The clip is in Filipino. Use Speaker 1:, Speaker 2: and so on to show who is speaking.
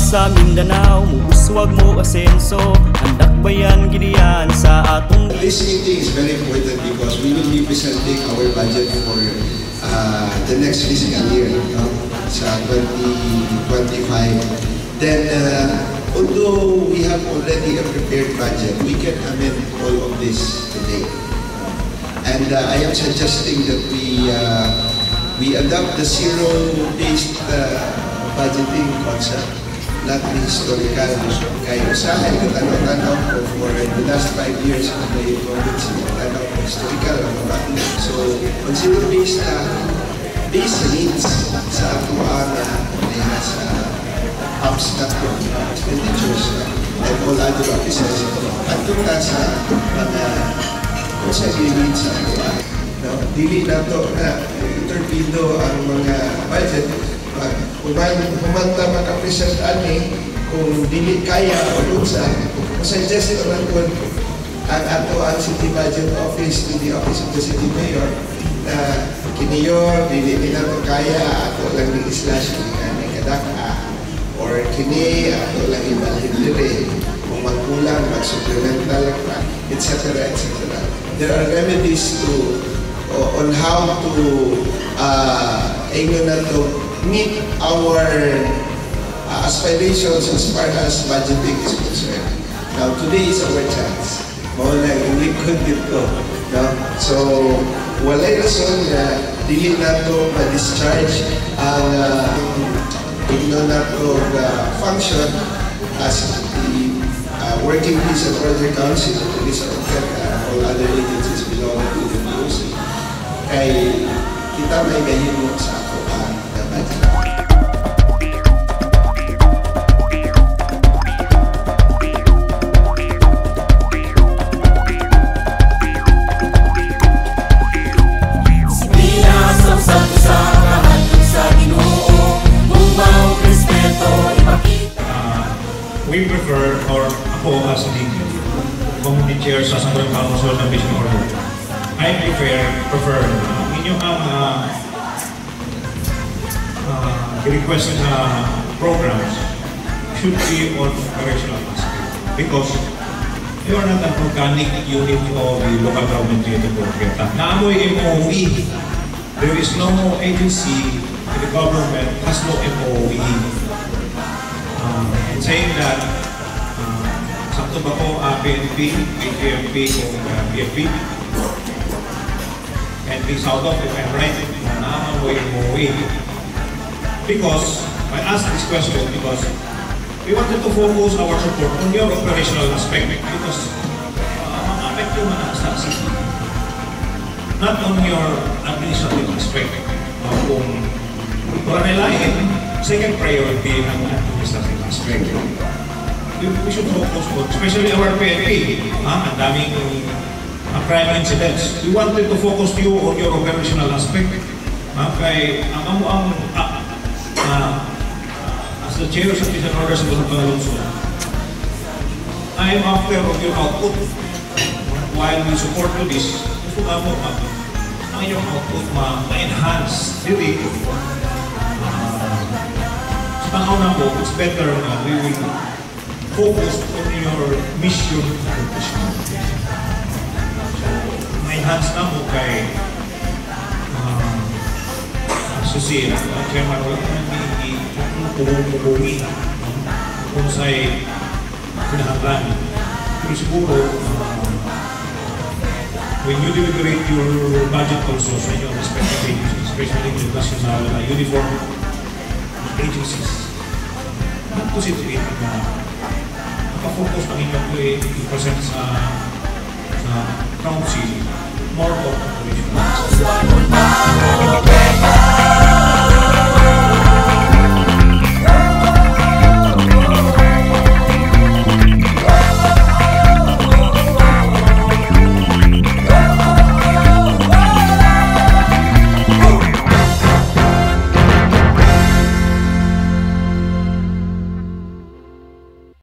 Speaker 1: Sa Mindanao, muuswag mo asenso, handak bayan giniyan sa atong...
Speaker 2: This meeting is very important because we will be presenting our budget for the next fiscal year, sa 2025. Then, although we have already a prepared budget, we can amend all of this today. And I am suggesting that we adopt the zero-based budgeting concept. Not the historical. Kaya sa akin, katanaw-tanaw ko for the last 5 years na may province, katanaw ko historical. So, on zero-based based needs sa ako ang sa ups na ko, expenditures and all other offices. At ito na sa mga consecutive sa ako. Dili na ito na interpido ang mga budget. Humanta makapresent ani kung dili kaya o lunsa, suggest naman ko ang ato ang City Budget Office to the Office of the City Mayor na kiniyo, dili nila ito kaya, ato lang i-slash ni kadaka or kini, ato lang ibalhin dire kung magkulang, mag-supplemental etc. etc. There are remedies to on how to meet our aspirations as far as budgeting is concerned. Now, today is our chance. Mawala yung likod dito. No? So, walay rason na dili na ito ma-discharge ang function as the Working Peace and Project Council of the Police of all other agencies belonging to the POC. Kay kita may gahimo sa ako ang budget.
Speaker 3: We prefer, or ako as the community chair sa Sangguniang Council ng Vision Order, I prefer inyong ang request na programs should be on operational aspect because you are not an organic unit of the local government unit of Orgeta. Naamoy MOE. There is no agency in the government has no MOE. Saying that sakto ba ko PNP, PNP o PFP and be south of if I'm right na MOE because I asked this question because we wanted to focus our support on your operational aspect because ma-affect yung mga sa city not on your administrative aspect kung nilalain second priority ng administrative aspect. We should focus on, especially our PNP, ang daming crime incidents. We wanted to focus you on your operational aspect. Kay as the chair of Vision Order sa Lungsod, I am after of your output. While we support you this, gusto nga mo ang iyong output ma-enhance. Really, na po, it's better na we will focus on your mission accomplishment. So, ma-enhance na mo kay susi, Chairman, hindi kung sa'y pinahanglan. Pero siguro, when you deliberate your budget also sa inyong respective agencies, especially the national uniform agencies, not to situate na nakafocus ng inyong present sa council more of operational.